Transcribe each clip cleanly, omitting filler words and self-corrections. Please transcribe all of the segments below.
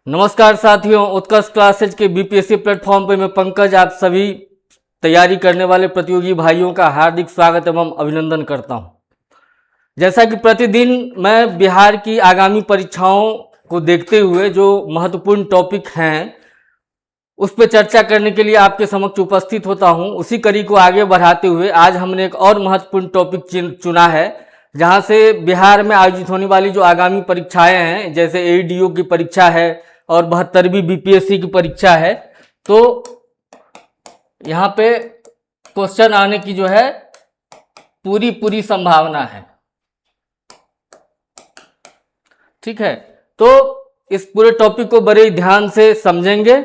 नमस्कार साथियों, उत्कर्ष क्लासेज के बीपीएससी प्लेटफॉर्म पर मैं पंकज आप सभी तैयारी करने वाले प्रतियोगी भाइयों का हार्दिक स्वागत एवं अभिनंदन करता हूं। जैसा कि प्रतिदिन मैं बिहार की आगामी परीक्षाओं को देखते हुए जो महत्वपूर्ण टॉपिक हैं उस पर चर्चा करने के लिए आपके समक्ष उपस्थित होता हूं। उसी कड़ी को आगे बढ़ाते हुए आज हमने एक और महत्वपूर्ण टॉपिक चुना है, जहां से बिहार में आयोजित होने वाली जो आगामी परीक्षाएं हैं, जैसे एईडीओ की परीक्षा है और 72वीं बीपीएससी की परीक्षा है, तो यहाँ पे क्वेश्चन आने की जो है पूरी संभावना है। ठीक है, तो इस पूरे टॉपिक को बड़े ध्यान से समझेंगे।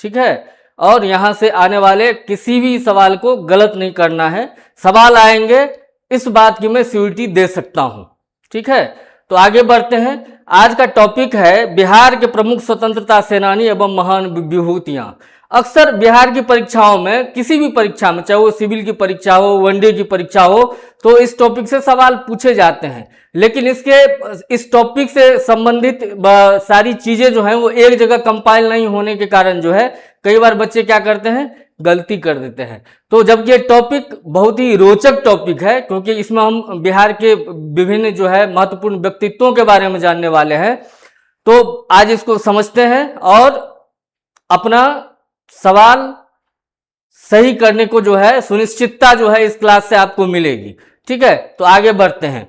ठीक है, और यहां से आने वाले किसी भी सवाल को गलत नहीं करना है। सवाल आएंगे इस बात की मैं श्योरिटी दे सकता हूं। ठीक है, तो आगे बढ़ते हैं। आज का टॉपिक है बिहार के प्रमुख स्वतंत्रता सेनानी एवं महान विभूतियां। अक्सर बिहार की परीक्षाओं में, किसी भी परीक्षा में, चाहे वो सिविल की परीक्षा हो, वनडे की परीक्षा हो, तो इस टॉपिक से सवाल पूछे जाते हैं। लेकिन इस टॉपिक से संबंधित सारी चीजें जो हैं वो एक जगह कंपाइल नहीं होने के कारण जो है कई बार बच्चे क्या करते हैं, गलती कर देते हैं। तो जबकि ये टॉपिक बहुत ही रोचक टॉपिक है, क्योंकि इसमें हम बिहार के विभिन्न जो है महत्वपूर्ण व्यक्तित्वों के बारे में जानने वाले हैं। तो आज इसको समझते हैं और अपना सवाल सही करने को जो है सुनिश्चितता जो है इस क्लास से आपको मिलेगी। ठीक है, तो आगे बढ़ते हैं।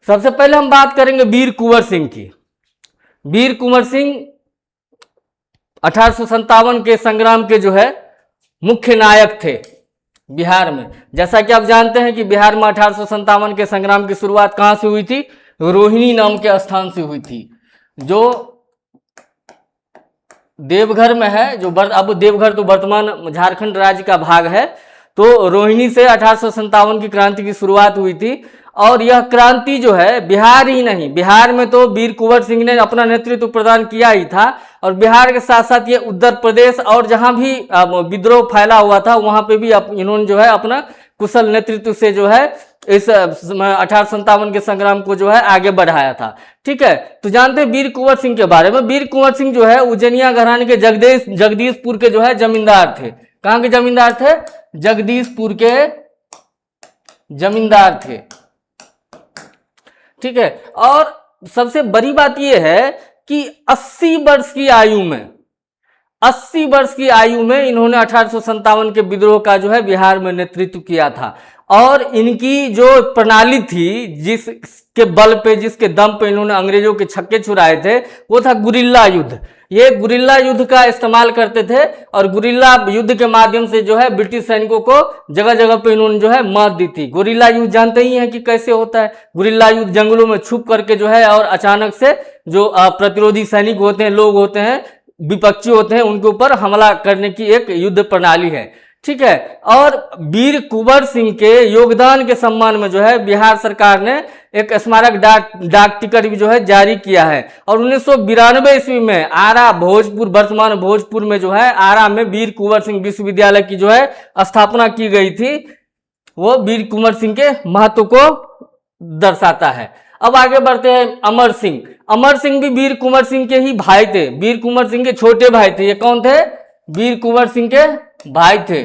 सबसे पहले हम बात करेंगे वीर कुंवर सिंह की। वीर कुंवर सिंह 1857 के संग्राम के जो है मुख्य नायक थे बिहार में। जैसा कि आप जानते हैं कि बिहार में 1857 के संग्राम की शुरुआत कहां से हुई थी? रोहिणी नाम के स्थान से हुई थी, जो देवघर में है। जो अब देवघर तो वर्तमान झारखंड राज्य का भाग है। तो रोहिणी से 1857 की क्रांति की शुरुआत हुई थी। और यह क्रांति जो है बिहार ही नहीं, बिहार में तो वीर कुंवर सिंह ने अपना नेतृत्व प्रदान किया ही था, और बिहार के साथ साथ ये उत्तर प्रदेश और जहां भी विद्रोह फैला हुआ था वहां पे भी इन्होंने जो है अपना कुशल नेतृत्व से जो है इस 1857 के संग्राम को जो है आगे बढ़ाया था। ठीक है, तो जानते हैं वीर कुंवर सिंह के बारे में। वीर कुंवर सिंह जो है उज्जैनिया घराने के जगदीशपुर के जो है जमींदार थे। कहां के जमींदार थे? जगदीशपुर के जमींदार थे। ठीक है, और सबसे बड़ी बात यह है कि 80 वर्ष की आयु में इन्होंने 1857 के विद्रोह का जो है बिहार में नेतृत्व किया था। और इनकी जो प्रणाली थी, जिसके बल पे, जिसके दम पे इन्होंने अंग्रेजों के छक्के छुड़ाए थे, वो था गुरिल्ला युद्ध। ये गुरिल्ला युद्ध का इस्तेमाल करते थे और गुरिल्ला युद्ध के माध्यम से जो है ब्रिटिश सैनिकों को जगह जगह पे इन्होंने जो है मात दी थी। गुरिल्ला युद्ध जानते ही हैं कि कैसे होता है। गुरिल्ला युद्ध जंगलों में छुप करके जो है और अचानक से जो प्रतिरोधी सैनिक होते हैं, लोग होते हैं, विपक्षी होते हैं, उनके ऊपर हमला करने की एक युद्ध प्रणाली है। ठीक है, और वीर कुंवर सिंह के योगदान के सम्मान में जो है बिहार सरकार ने एक स्मारक डाक टिकट भी जो है जारी किया है। और 1992 ईस्वी में आरा भोजपुर, वर्तमान भोजपुर में जो है आरा में वीर कुंवर सिंह विश्वविद्यालय की जो है स्थापना की गई थी। वो वीर कुंवर सिंह के महत्व को दर्शाता है। अब आगे बढ़ते हैं। अमर सिंह। अमर सिंह भी वीर कुंवर सिंह के ही भाई थे, वीर कुंवर सिंह के छोटे भाई थे। ये कौन थे? वीर कुंवर सिंह के भाई थे।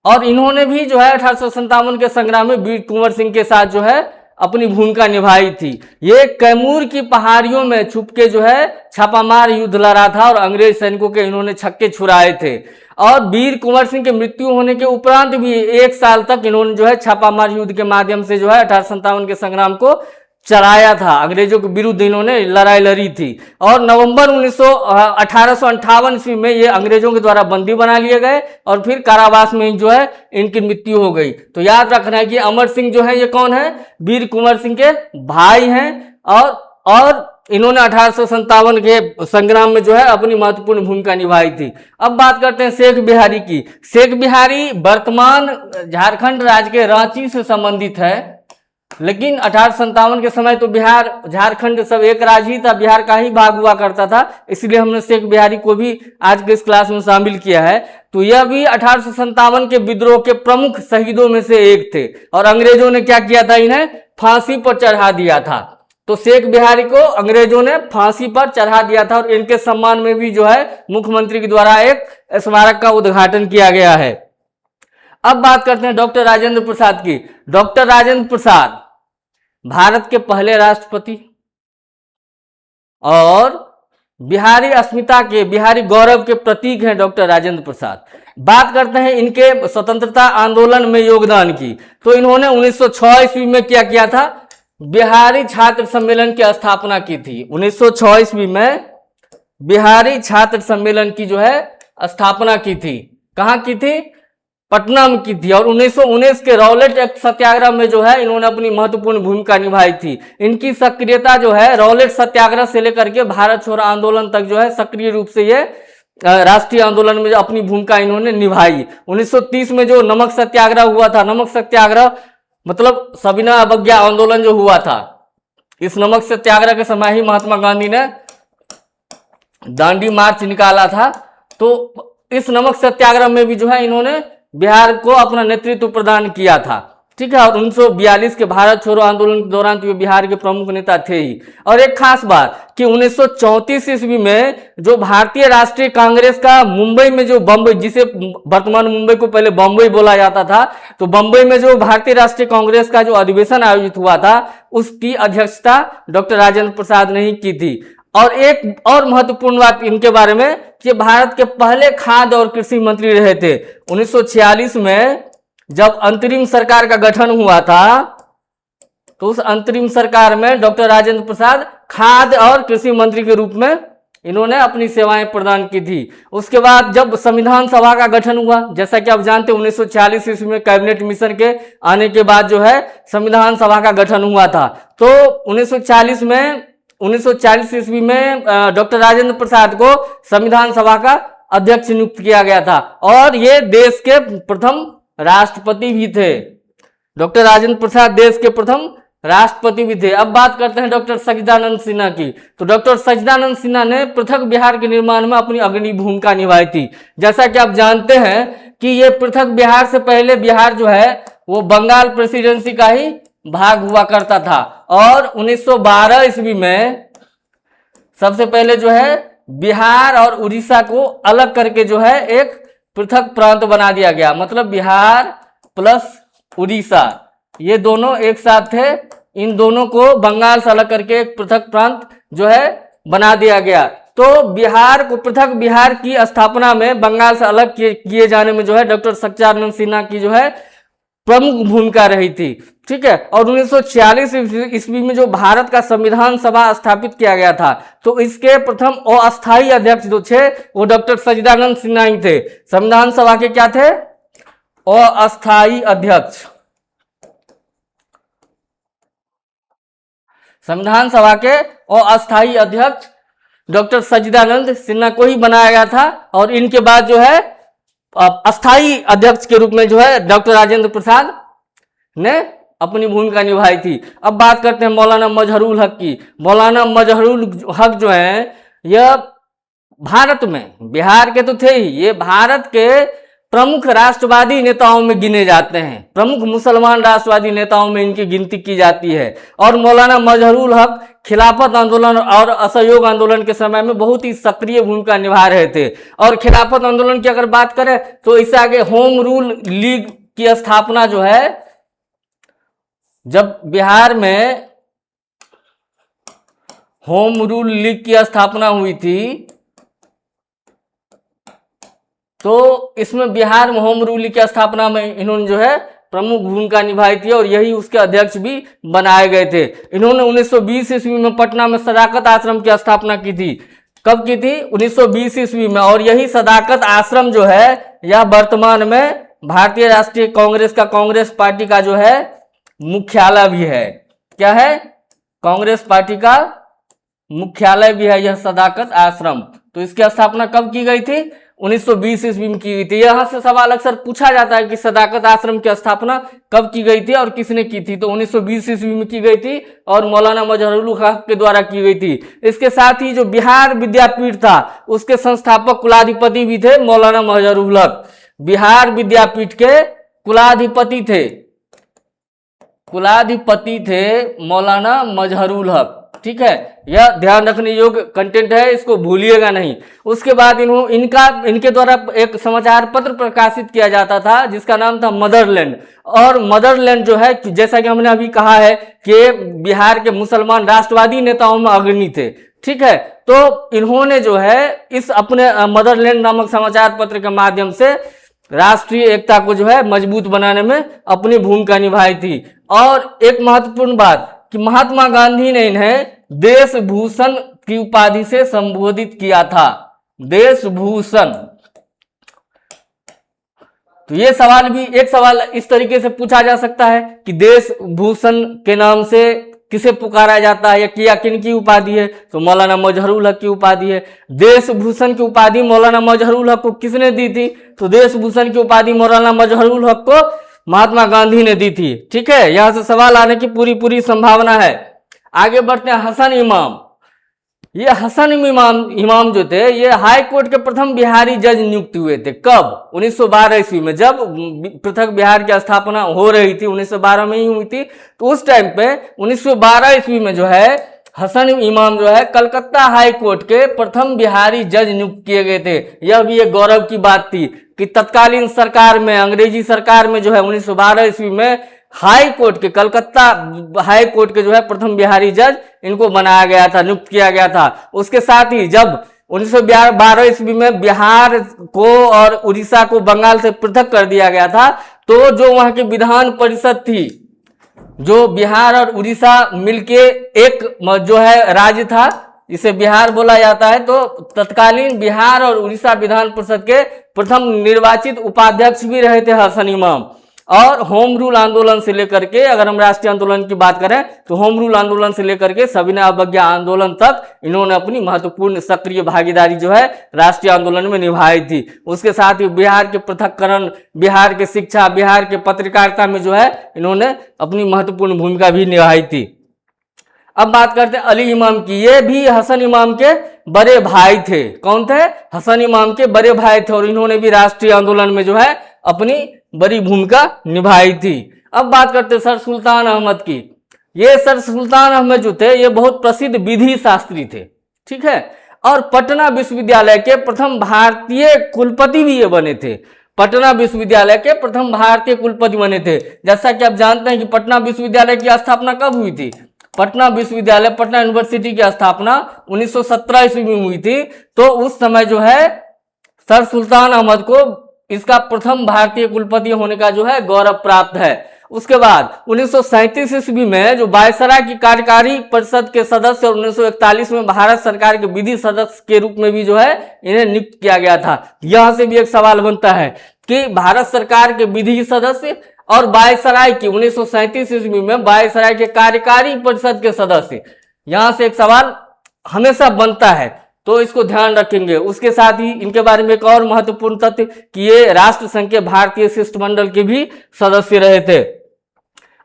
और इन्होंने भी जो है 1857 के संग्राम में वीर कुंवर सिंह के साथ जो है अपनी भूमिका निभाई थी। ये कैमूर की पहाड़ियों में छुप के जो है छापामार युद्ध लड़ा था और अंग्रेज सैनिकों के इन्होंने छक्के छुड़ाए थे। और वीर कुंवर सिंह के मृत्यु होने के उपरांत भी 1 साल तक इन्होंने जो है छापामार युद्ध के माध्यम से जो है 1857 के संग्राम को चलाया था। अंग्रेजों के विरुद्ध इन्होंने लड़ाई लड़ी थी। और नवंबर 1858 ईस्वी में ये अंग्रेजों के द्वारा बंदी बना लिए गए और फिर कारावास में जो है इनकी मृत्यु हो गई। तो याद रखना है कि अमर सिंह जो है ये कौन है? वीर कुंवर सिंह के भाई हैं। और इन्होंने 1857 के संग्राम में जो है अपनी महत्वपूर्ण भूमिका निभाई थी। अब बात करते हैं शेख बिहारी की। शेख बिहारी वर्तमान झारखंड राज्य के रांची से संबंधित है, लेकिन 1857 के समय तो बिहार झारखंड सब एक राज्य ही था, बिहार का ही भाग हुआ करता था। इसलिए हमने शेख बिहारी को भी आज के इस क्लास में शामिल किया है। तो यह भी 1857 के विद्रोह के प्रमुख शहीदों में से एक थे। और अंग्रेजों ने क्या किया था? इन्हें फांसी पर चढ़ा दिया था। तो शेख बिहारी को अंग्रेजों ने फांसी पर चढ़ा दिया था और इनके सम्मान में भी जो है मुख्यमंत्री के द्वारा एक स्मारक का उद्घाटन किया गया है। अब बात करते हैं डॉक्टर राजेंद्र प्रसाद की। डॉक्टर राजेंद्र प्रसाद भारत के पहले राष्ट्रपति और बिहारी अस्मिता के, बिहारी गौरव के प्रतीक हैं डॉक्टर राजेंद्र प्रसाद। बात करते हैं इनके स्वतंत्रता आंदोलन में योगदान की। तो इन्होंने 1906 ईस्वी में क्या किया था? बिहारी छात्र सम्मेलन की स्थापना की थी। 1906 ईस्वी में बिहारी छात्र सम्मेलन की जो है स्थापना की थी। कहाँ की थी? पटना में की थी। और 1919 के रॉलेट एक्ट सत्याग्रह में जो है इन्होंने अपनी महत्वपूर्ण भूमिका निभाई थी। इनकी सक्रियता जो है रॉलेट सत्याग्रह से लेकर के भारत छोड़ो आंदोलन तक जो है सक्रिय रूप से ये राष्ट्रीय आंदोलन में अपनी भूमिका इन्होंने निभाई। 1930 में जो नमक सत्याग्रह हुआ था, नमक सत्याग्रह मतलब सविनय अवज्ञा आंदोलन जो हुआ था, इस नमक सत्याग्रह के समय ही महात्मा गांधी ने दांडी मार्च निकाला था। तो इस नमक सत्याग्रह में भी जो है इन्होंने बिहार को अपना नेतृत्व प्रदान किया था। ठीक है। और 1942 के भारत छोड़ो आंदोलन के दौरान तो ये बिहार के प्रमुख नेता थे ही। और एक खास बात कि 1934 ईस्वी में जो भारतीय राष्ट्रीय कांग्रेस का मुंबई में जो बम्बई, जिसे वर्तमान मुंबई को पहले बम्बई बोला जाता था, तो बम्बई में जो भारतीय राष्ट्रीय कांग्रेस का जो अधिवेशन आयोजित हुआ था उसकी अध्यक्षता डॉक्टर राजेंद्र प्रसाद ने ही की थी। और एक और महत्वपूर्ण बात इनके बारे में कि भारत के पहले खाद्य और कृषि मंत्री रहे थे। 1946 में जब अंतरिम सरकार का गठन हुआ था तो उस अंतरिम सरकार में डॉक्टर राजेंद्र प्रसाद खाद्य और कृषि मंत्री के रूप में इन्होंने अपनी सेवाएं प्रदान की थी। उसके बाद जब संविधान सभा का गठन हुआ, जैसा कि आप जानते हैं 1940 ईस्वी में कैबिनेट मिशन के आने के बाद जो है संविधान सभा का गठन हुआ था। तो 1940 ईस्वी में डॉक्टर राजेंद्र प्रसाद को संविधान सभा का अध्यक्ष नियुक्त किया गया था और ये देश के प्रथम राष्ट्रपति भी थे। डॉक्टर राजेंद्र प्रसाद देश के प्रथम राष्ट्रपति भी थे। अब बात करते हैं डॉक्टर सच्चिदानंद सिन्हा की। तो डॉक्टर सच्चिदानंद सिन्हा ने पृथक बिहार के निर्माण में अपनी अग्रणी भूमिका निभाई थी। जैसा कि आप जानते हैं कि ये पृथक बिहार से पहले बिहार जो है वो बंगाल प्रेसिडेंसी का ही भाग हुआ करता था। और 1912 ईस्वी में सबसे पहले जो है बिहार और उड़ीसा को अलग करके जो है एक पृथक प्रांत बना दिया गया। मतलब बिहार प्लस उड़ीसा ये दोनों एक साथ थे, इन दोनों को बंगाल से अलग करके एक पृथक प्रांत जो है बना दिया गया। तो बिहार को, पृथक बिहार की स्थापना में बंगाल से अलग किए जाने में जो है डॉक्टर सच्चिदानंद सिन्हा की जो है प्रमुख भूमिका रही थी। ठीक है। और 1946 ईस्वी में जो भारत का संविधान सभा स्थापित किया गया था तो इसके प्रथम अस्थायी अध्यक्ष जो थे वो डॉक्टर सच्चिदानंद सिन्हा ही थे। संविधान सभा के क्या थे? अस्थायी अध्यक्ष। संविधान सभा के अस्थायी अध्यक्ष डॉक्टर सच्चिदानंद सिन्हा को ही बनाया गया था। और इनके बाद जो है अस्थायी अध्यक्ष के रूप में जो है डॉक्टर राजेंद्र प्रसाद ने अपनी भूमिका निभाई थी। अब बात करते हैं मौलाना मजहरुल हक की। मौलाना मजहरुल हक जो है यह भारत में, बिहार के तो थे ही, ये भारत के प्रमुख राष्ट्रवादी नेताओं में गिने जाते हैं। प्रमुख मुसलमान राष्ट्रवादी नेताओं में इनकी गिनती की जाती है। और मौलाना मजहरुल हक खिलाफत आंदोलन और असहयोग आंदोलन के समय में बहुत ही सक्रिय भूमिका निभा रहे थे। और खिलाफत आंदोलन की अगर बात करें तो इससे आगे होम रूल लीग की स्थापना जो है, जब बिहार में होम रूल लीग की स्थापना हुई थी तो इसमें बिहार में होम रूल लीग की स्थापना में इन्होंने जो है प्रमुख भूमिका निभाई थी और यही उसके अध्यक्ष भी बनाए गए थे। इन्होंने 1920 ईस्वी में पटना में सदाकत आश्रम की स्थापना की थी। कब की थी? 1920 ईस्वी में। और यही सदाकत आश्रम जो है यह वर्तमान में भारतीय राष्ट्रीय कांग्रेस का, कांग्रेस पार्टी का जो है मुख्यालय भी है। क्या है? कांग्रेस पार्टी का मुख्यालय भी है यह सदाकत आश्रम। तो इसकी स्थापना कब की गई थी? 1920 ईस्वी में की गई थी। यहां से सवाल अक्सर पूछा जाता है कि सदाकत आश्रम की स्थापना कब की गई थी और किसने की थी? तो 1920 ईस्वी में की गई थी और मौलाना मजहरुल हक के द्वारा की गई थी। इसके साथ ही जो बिहार विद्यापीठ था उसके संस्थापक कुलाधिपति भी थे मौलाना मजहरुल हक। बिहार विद्यापीठ के कुलाधिपति थे कुलाधिपति थे मौलाना मजहरुल हक। ठीक है, यह ध्यान रखने योग्य कंटेंट है, इसको भूलिएगा नहीं। उसके बाद इनके द्वारा एक समाचार पत्र प्रकाशित किया जाता था जिसका नाम था मदरलैंड। और मदरलैंड जो है, जैसा कि हमने अभी कहा है कि बिहार के मुसलमान राष्ट्रवादी नेताओं में अग्रणी थे। ठीक है, तो इन्होंने जो है इस अपने मदरलैंड नामक समाचार पत्र के माध्यम से राष्ट्रीय एकता को जो है मजबूत बनाने में अपनी भूमिका निभाई थी। और एक महत्वपूर्ण बात कि महात्मा गांधी ने इन्हें देश भूषण की उपाधि से संबोधित किया था, देश भूषण। तो ये सवाल भी, एक सवाल इस तरीके से पूछा जा सकता है कि देश भूषण के नाम से किसे पुकारा जाता है या किन की उपाधि है, तो मौलाना मजहरुल हक की उपाधि है। देश भूषण की उपाधि मौलाना मजहरुल हक को किसने दी थी, तो देश भूषण की उपाधि मौलाना मजहरुल हक को महात्मा गांधी ने दी थी। ठीक है, यहां से सवाल आने की पूरी संभावना है। आगे बढ़ते हैं, हसन इमाम। ये हसन इमाम जो थे, ये हाई कोर्ट के प्रथम बिहारी जज नियुक्त हुए थे। कब? 1912 ईस्वी में, जब पृथक बिहार की स्थापना हो रही थी, 1912 में ही हुई थी। तो उस टाइम पे 1912 ईस्वी में जो है हसन इमाम जो है कलकत्ता हाई कोर्ट के प्रथम बिहारी जज नियुक्त किए गए थे। यह भी एक गौरव की बात थी कि तत्कालीन सरकार में, अंग्रेजी सरकार में जो है 1912 ईस्वी में हाई कोर्ट के, कलकत्ता हाई कोर्ट के जो है प्रथम बिहारी जज इनको बनाया गया था, नियुक्त किया गया था। उसके साथ ही जब 1912 ईस्वी में बिहार को और उड़ीसा को बंगाल से पृथक कर दिया गया था, तो जो वहां की विधान परिषद थी, जो बिहार और उड़ीसा मिलके एक जो है राज्य था, इसे बिहार बोला जाता है। तो तत्कालीन बिहार और उड़ीसा विधान परिषद के प्रथम निर्वाचित उपाध्यक्ष भी रहे थे हसन इमाम। और होम रूल आंदोलन से लेकर के, अगर हम राष्ट्रीय आंदोलन की बात करें तो होम रूल आंदोलन से लेकर के सविनय अवज्ञा आंदोलन तक इन्होंने अपनी महत्वपूर्ण सक्रिय भागीदारी जो है राष्ट्रीय आंदोलन में निभाई थी। उसके साथ ही बिहार के पृथक्करण, बिहार के शिक्षा, बिहार के पत्रकारिता में जो है इन्होंने अपनी महत्वपूर्ण भूमिका भी निभाई थी। अब बात करते हैं अली इमाम की। ये भी हसन इमाम के बड़े भाई थे। कौन थे? हसन इमाम के बड़े भाई थे, और इन्होंने भी राष्ट्रीय आंदोलन में जो है अपनी बड़ी भूमिका निभाई थी। अब बात करते हैं सर सुल्तान अहमद की। ये सर सुल्तान अहमद जो थे, ये बहुत प्रसिद्ध विधि शास्त्री थे। ठीक है, और पटना विश्वविद्यालय के प्रथम भारतीय कुलपति भी ये बने थे। पटना विश्वविद्यालय के प्रथम भारतीय कुलपति बने थे। जैसा कि आप जानते हैं कि पटना विश्वविद्यालय की स्थापना कब हुई थी? पटना विश्वविद्यालय, पटना यूनिवर्सिटी की स्थापना 1917 ईस्वी में हुई थी। तो उस समय जो है सर सुल्तान अहमद को इसका प्रथम भारतीय कुलपति होने का जो है गौरव प्राप्त है। उसके बाद 1937 ईस्वी में जो वायसराय की कार्यकारी परिषद के सदस्य और 1941 में भारत सरकार के विधि सदस्य के रूप में भी जो है इन्हें नियुक्त किया गया था। यहां से भी एक सवाल बनता है कि भारत सरकार के विधि सदस्य और वायसराय की 1937 ईस्वी में वायसराय के कार्यकारी परिषद के सदस्य, यहां से एक सवाल हमेशा बनता है, तो इसको ध्यान रखेंगे। उसके साथ ही इनके बारे में एक और महत्वपूर्ण तथ्य कि ये राष्ट्र संघ के भारतीय शिष्टमंडल के भी सदस्य रहे थे।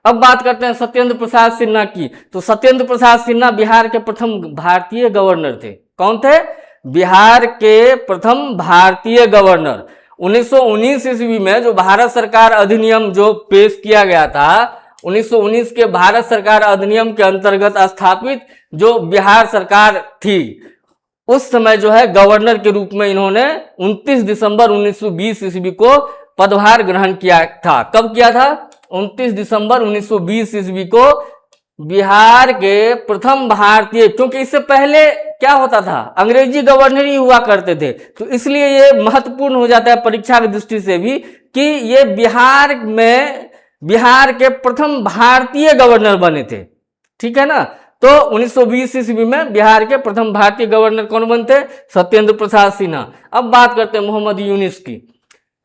अब बात करते हैं सत्येंद्र प्रसाद सिन्हा की। तो सत्येंद्र प्रसाद सिन्हा बिहार के प्रथम भारतीय गवर्नर थे। कौन थे? बिहार के प्रथम भारतीय गवर्नर। 1919 ईस्वी में जो भारत सरकार अधिनियम जो पेश किया गया था, 1919 के भारत सरकार अधिनियम के अंतर्गत स्थापित जो बिहार सरकार थी, उस समय जो है गवर्नर के रूप में इन्होंने 29 दिसंबर 1920 ईस्वी को पदभार ग्रहण किया था। कब किया था? 29 दिसंबर 1920 ईस्वी को बिहार के प्रथम भारतीय, क्योंकि इससे पहले क्या होता था, अंग्रेजी गवर्नर ही हुआ करते थे, तो इसलिए ये महत्वपूर्ण हो जाता है परीक्षा की दृष्टि से भी कि ये बिहार के प्रथम भारतीय गवर्नर बने थे। ठीक है ना? तो 1920 ईस्वी में बिहार के प्रथम भारतीय गवर्नर कौन बनते? सत्येंद्र प्रसाद सिन्हा। अब बात करते हैं मोहम्मद यूनिस की।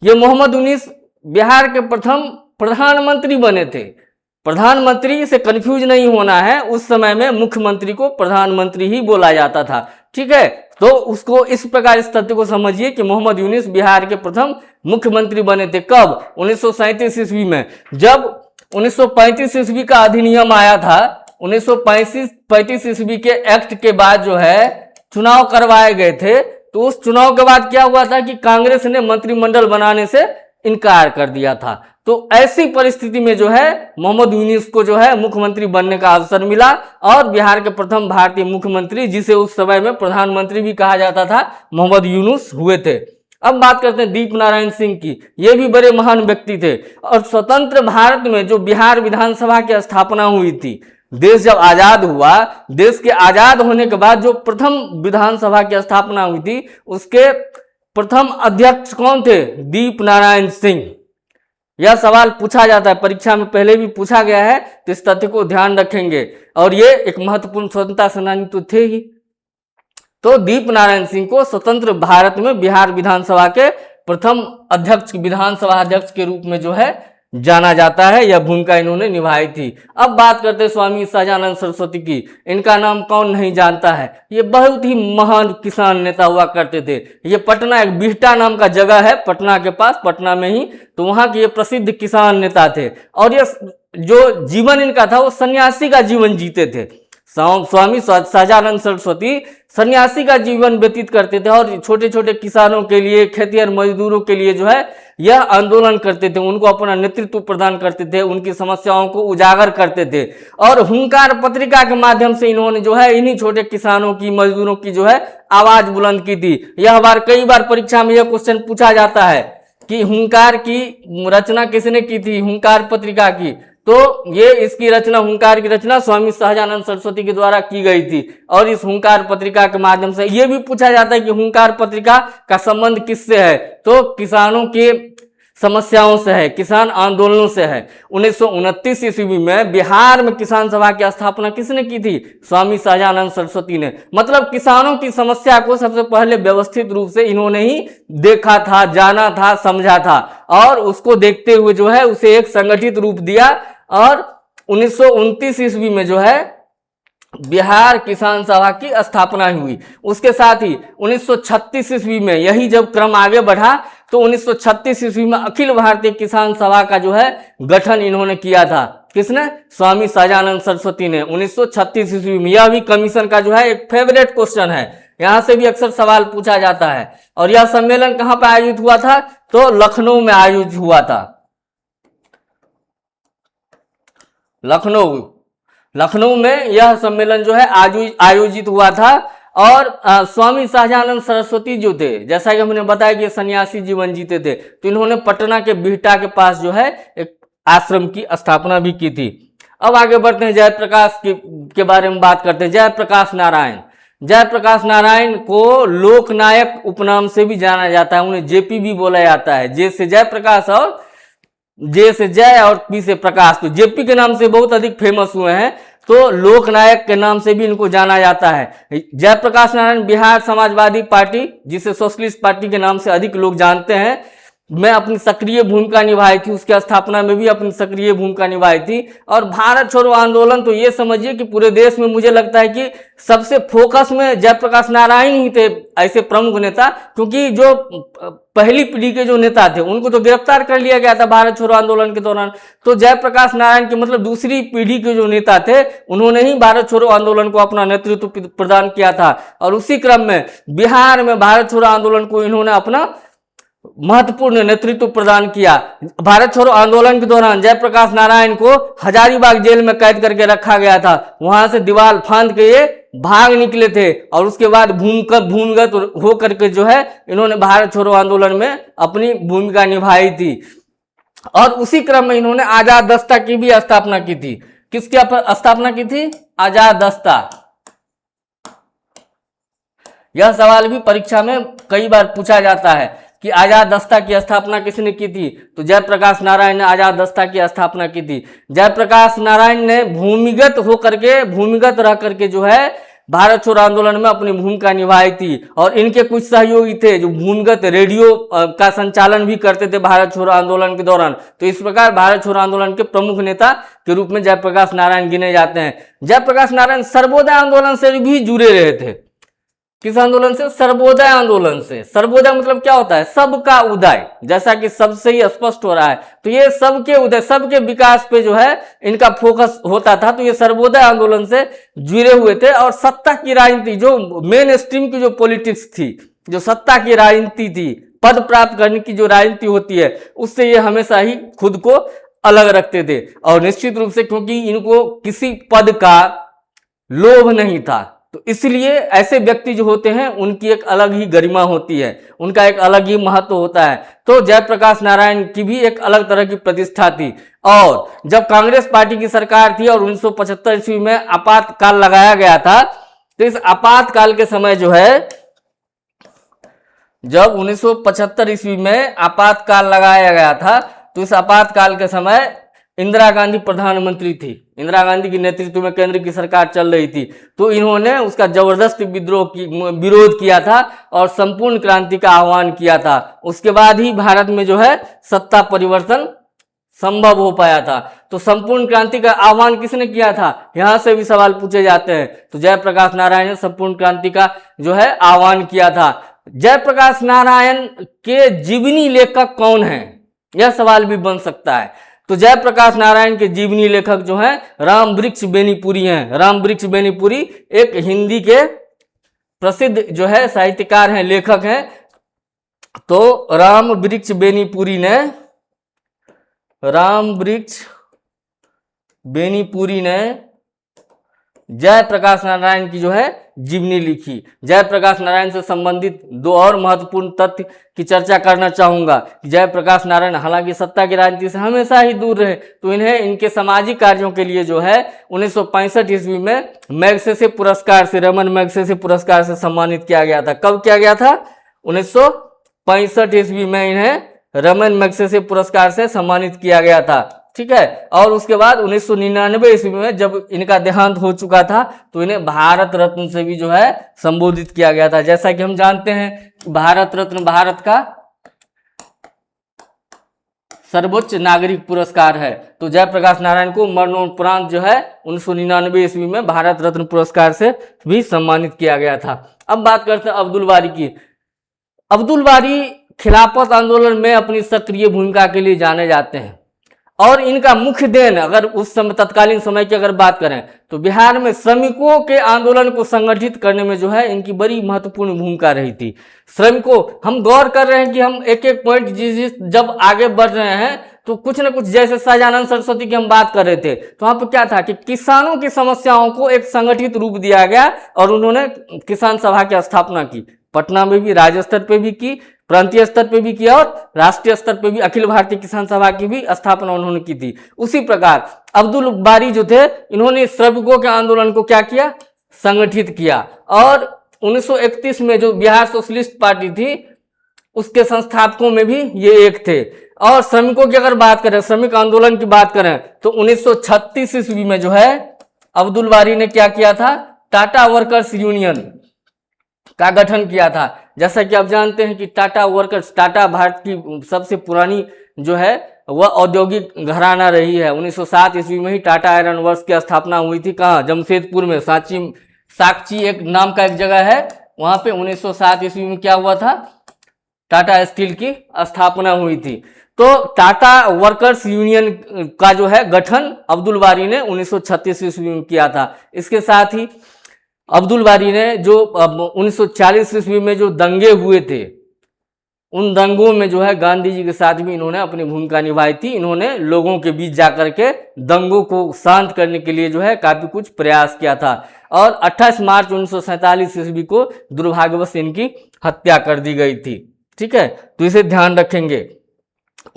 ये मोहम्मद यूनिस बिहार के प्रथम प्रधानमंत्री बने थे। प्रधानमंत्री से कंफ्यूज नहीं होना है, उस समय में मुख्यमंत्री को प्रधानमंत्री ही बोला जाता था। ठीक है, तो उसको इस प्रकार इस तथ्य को समझिए कि मोहम्मद यूनिस बिहार के प्रथम मुख्यमंत्री बने थे। कब? 1937 ईस्वी में। जब 1935 ईस्वी का अधिनियम आया था, 1935 ईस्वी के एक्ट के बाद जो है चुनाव करवाए गए थे, तो उस चुनाव के बाद क्या हुआ था कि कांग्रेस ने मंत्रिमंडल बनाने से इनकार कर दिया था। तो ऐसी परिस्थिति में जो है मोहम्मद यूनुस को जो है मुख्यमंत्री बनने का अवसर मिला और बिहार के प्रथम भारतीय मुख्यमंत्री, जिसे उस समय में प्रधानमंत्री भी कहा जाता था, मोहम्मद यूनुस हुए थे। अब बात करते हैं दीप नारायण सिंह की। ये भी बड़े महान व्यक्ति थे और स्वतंत्र भारत में जो बिहार विधानसभा की स्थापना हुई थी, देश जब आजाद हुआ, देश के आजाद होने के बाद जो प्रथम विधानसभा की स्थापना हुई थी, उसके प्रथम अध्यक्ष कौन थे? दीप नारायण सिंह। यह सवाल पूछा जाता है, परीक्षा में पहले भी पूछा गया है, तो इस तथ्य को ध्यान रखेंगे। और ये एक महत्वपूर्ण स्वतंत्रता सेनानी तो थे ही। तो दीप नारायण सिंह को स्वतंत्र भारत में बिहार विधानसभा के प्रथम अध्यक्ष, विधानसभा अध्यक्ष के रूप में जो है जाना जाता है। यह भूमिका इन्होंने निभाई थी। अब बात करते हैं स्वामी सहजानंद सरस्वती की। इनका नाम कौन नहीं जानता है। ये बहुत ही महान किसान नेता हुआ करते थे। ये पटना, एक बिहटा नाम का जगह है पटना के पास, पटना में ही, तो वहां के ये प्रसिद्ध किसान नेता थे। और ये जो जीवन इनका था वो सन्यासी का जीवन जीते थे। स्वामी सहजानंद सरस्वती सन्यासी का जीवन व्यतीत करते थे और छोटे छोटे किसानों के लिए, खेतिहर मजदूरों के लिए जो है यह आंदोलन करते थे, उनको अपना नेतृत्व प्रदान करते थे, उनकी समस्याओं को उजागर करते थे। और हुंकार पत्रिका के माध्यम से इन्होंने जो है इन्हीं छोटे किसानों की, मजदूरों की जो है आवाज बुलंद की थी। यह बार कई बार परीक्षा में यह क्वेश्चन पूछा जाता है कि हुंकार की रचना किसने की थी, हुंकार पत्रिका की। तो ये इसकी रचना, हुंकार की रचना स्वामी सहजानंद सरस्वती के द्वारा की गई थी। और इस हुंकार पत्रिका के माध्यम से ये भी पूछा जाता है कि हुंकार पत्रिका का संबंध किससे है, तो किसानों के समस्याओं से है, किसान आंदोलनों से है। 1929 ईस्वी में बिहार में किसान सभा की स्थापना किसने की थी? स्वामी सहजानंद सरस्वती ने। मतलब किसानों की समस्या को सबसे पहले व्यवस्थित रूप से इन्होंने ही देखा था, जाना था, समझा था और उसको देखते हुए जो है उसे एक संगठित रूप दिया। और 1929 ईस्वी में जो है बिहार किसान सभा की स्थापना हुई। उसके साथ ही 1936 ईस्वी में, यही जब क्रम आगे बढ़ा, तो 1936 ईस्वी में अखिल भारतीय किसान सभा का जो है गठन इन्होंने किया था। किसने? स्वामी सहजानंद सरस्वती ने 1936 ईस्वी में। यह भी कमीशन का जो है एक फेवरेट क्वेश्चन है, यहां से भी अक्सर सवाल पूछा जाता है। और यह सम्मेलन कहां पर आयोजित हुआ था? तो लखनऊ में आयोजित हुआ था। लखनऊ में यह सम्मेलन जो है आयोजित हुआ था। और स्वामी सहजानंद सरस्वती जो थे, जैसा कि हमने बताया कि सन्यासी जीवन जीते थे, तो इन्होंने पटना के बिहटा के पास जो है एक आश्रम की स्थापना भी की थी। अब आगे बढ़ते हैं, जयप्रकाश के बारे में बात करते हैं। जयप्रकाश नारायण को लोकनायक उपनाम से भी जाना जाता है। उन्हें जेपी भी बोला जाता है। जे से जयप्रकाश और जे से जय और पी से प्रकाश। तो जेपी के नाम से बहुत अधिक फेमस हुए हैं, तो लोकनायक के नाम से भी इनको जाना जाता है। जयप्रकाश नारायण बिहार समाजवादी पार्टी, जिसे सोशलिस्ट पार्टी के नाम से अधिक लोग जानते हैं, में अपनी सक्रिय भूमिका निभाई थी। उसके स्थापना में भी अपनी सक्रिय भूमिका निभाई थी। और भारत छोड़ो आंदोलन, तो ये समझिए कि पूरे देश में मुझे लगता है कि सबसे फोकस में जयप्रकाश नारायण ही थे ऐसे प्रमुख नेता, क्योंकि जो पहली पीढ़ी के जो नेता थे उनको तो गिरफ्तार कर लिया गया था भारत छोड़ो आंदोलन के दौरान। तो जयप्रकाश नारायण के मतलब दूसरी पीढ़ी के जो नेता थे, उन्होंने ही भारत छोड़ो आंदोलन को अपना नेतृत्व प्रदान किया था। और उसी क्रम में बिहार में भारत छोड़ो आंदोलन को इन्होंने अपना महत्वपूर्ण नेतृत्व प्रदान किया। भारत छोड़ो आंदोलन के दौरान जयप्रकाश नारायण को हजारीबाग जेल में कैद करके रखा गया था। वहां से दीवार फांद के ये भाग निकले थे और उसके बाद भूमिगत होकर के जो है इन्होंने भारत छोड़ो आंदोलन में अपनी भूमिका निभाई थी। और उसी क्रम में इन्होंने आजाद दस्ता की भी स्थापना की थी। किसकी स्थापना की थी? आजाद दस्ता। यह सवाल भी परीक्षा में कई बार पूछा जाता है कि आजाद दस्ता की स्थापना किसने की थी? तो जयप्रकाश नारायण ने आजाद दस्ता की स्थापना की थी। जयप्रकाश नारायण ने भूमिगत रह करके जो है भारत छोड़ो आंदोलन में अपनी भूमिका निभाई थी। और इनके कुछ सहयोगी थे जो भूमिगत रेडियो का संचालन भी करते थे भारत छोड़ो आंदोलन के दौरान। तो इस प्रकार भारत छोड़ो आंदोलन के प्रमुख नेता के रूप में जयप्रकाश नारायण गिने जाते हैं। जयप्रकाश नारायण सर्वोदय आंदोलन से भी जुड़े रहे थे। किस आंदोलन से? सर्वोदय आंदोलन से। सर्वोदय मतलब क्या होता है? सबका उदय, जैसा कि सबसे ही स्पष्ट हो रहा है। तो ये सबके उदय, सबके विकास पे जो है इनका फोकस होता था। तो ये सर्वोदय आंदोलन से जुड़े हुए थे। और सत्ता की राजनीति, जो मेन स्ट्रीम की जो पॉलिटिक्स थी, जो सत्ता की राजनीति थी, पद प्राप्त करने की जो राजनीति होती है उससे ये हमेशा ही खुद को अलग रखते थे। और निश्चित रूप से क्योंकि इनको किसी पद का लोभ नहीं था, तो इसलिए ऐसे व्यक्ति जो होते हैं उनकी एक अलग ही गरिमा होती है, उनका एक अलग ही महत्व होता है। तो जयप्रकाश नारायण की भी एक अलग तरह की प्रतिष्ठा थी। और जब कांग्रेस पार्टी की सरकार थी और 1975 ईस्वी में आपातकाल लगाया गया था, तो इस आपातकाल के समय जो है, जब 1975 ईस्वी में आपातकाल लगाया गया था, तो इस आपातकाल के समय इंदिरा गांधी प्रधानमंत्री थी, इंदिरा गांधी के नेतृत्व में केंद्र की सरकार चल रही थी। तो इन्होंने उसका जबरदस्त विरोध किया था और संपूर्ण क्रांति का आह्वान किया था। उसके बाद ही भारत में जो है सत्ता परिवर्तन संभव हो पाया था। तो संपूर्ण क्रांति का आह्वान किसने किया था, यहां से भी सवाल पूछे जाते हैं। तो जयप्रकाश नारायण ने संपूर्ण क्रांति का जो है आह्वान किया था। जयप्रकाश नारायण के जीवनी लेखक कौन है, यह सवाल भी बन सकता है। तो जयप्रकाश नारायण के जीवनी लेखक जो हैं रामवृक्ष बेनीपुरी हैं। रामवृक्ष बेनीपुरी एक हिंदी के प्रसिद्ध जो है साहित्यकार हैं, लेखक हैं। तो रामवृक्ष बेनीपुरी ने जयप्रकाश नारायण की जो है जीवनी लिखी। जयप्रकाश नारायण से संबंधित दो और महत्वपूर्ण तथ्य की चर्चा करना चाहूंगा। जयप्रकाश नारायण हालांकि सत्ता की राजनीति से हमेशा ही दूर रहे, तो इन्हें इनके सामाजिक कार्यों के लिए जो है 1965 ईस्वी में मैग्सेसे पुरस्कार से, रमन मैग्सेसे पुरस्कार से सम्मानित किया गया था। कब किया गया था, 1965 ईस्वी में इन्हें रमन मैग्सेसे पुरस्कार से सम्मानित किया गया था। ठीक है। और उसके बाद 1999 ईस्वी में जब इनका देहांत हो चुका था, तो इन्हें भारत रत्न से भी जो है संबोधित किया गया था। जैसा कि हम जानते हैं भारत रत्न भारत का सर्वोच्च नागरिक पुरस्कार है। तो जयप्रकाश नारायण को मरणोपरांत जो है 1999 ईस्वी में भारत रत्न पुरस्कार से भी सम्मानित किया गया था। अब बात करते हैं अब्दुल बारी की। अब्दुल बारी खिलाफत आंदोलन में अपनी सक्रिय भूमिका के लिए जाने जाते हैं और इनका मुख्य देन, अगर उस समय तत्कालीन समय की अगर बात करें तो बिहार में श्रमिकों के आंदोलन को संगठित करने में जो है इनकी बड़ी महत्वपूर्ण भूमिका रही थी। श्रमिकों, हम गौर कर रहे हैं कि हम एक एक पॉइंट जब आगे बढ़ रहे हैं तो कुछ न कुछ, जैसे सहजानंद सरस्वती की हम बात कर रहे थे, तो वहां पर क्या था कि किसानों की समस्याओं को एक संगठित रूप दिया गया और उन्होंने किसान सभा की स्थापना की। पटना में भी, राज्य स्तर पर भी की, प्रांतीय स्तर पे भी किया और राष्ट्रीय स्तर पे भी अखिल भारतीय किसान सभा की भी स्थापना उन्होंने की थी। उसी प्रकार अब्दुल बारी जो थे, इन्होंने श्रमिकों के आंदोलन को क्या किया, संगठित किया। और 1931 में जो बिहार सोशलिस्ट पार्टी थी उसके संस्थापकों में भी ये एक थे। और श्रमिकों की अगर बात करें, श्रमिक आंदोलन की बात करें, तो 1936 ईस्वी में जो है अब्दुल बारी ने क्या किया था, टाटा वर्कर्स यूनियन का गठन किया था। जैसा कि आप जानते हैं कि टाटा वर्कर्स, टाटा भारत की सबसे पुरानी जो है वह औद्योगिक घराना रही है। 1907 ईस्वी में ही टाटा आयरन वर्क्स की स्थापना हुई थी। कहाँ, जमशेदपुर में, साक्षी एक नाम का एक जगह है, वहां पे 1907 ईस्वी में क्या हुआ था, टाटा स्टील की स्थापना हुई थी। तो टाटा वर्कर्स यूनियन का जो है गठन अब्दुल बारी ने 1936 ईस्वी में किया था। इसके साथ ही अब्दुल बारी ने जो 1940 ईस्वी में जो दंगे हुए थे, उन दंगों में जो है गांधी जी के साथ भी इन्होंने अपनी भूमिका निभाई थी। इन्होंने लोगों के बीच जाकर के दंगों को शांत करने के लिए जो है काफी कुछ प्रयास किया था। और 28 मार्च 1947 ईस्वी को दुर्भाग्यवश इनकी हत्या कर दी गई थी। ठीक है, तो इसे ध्यान रखेंगे।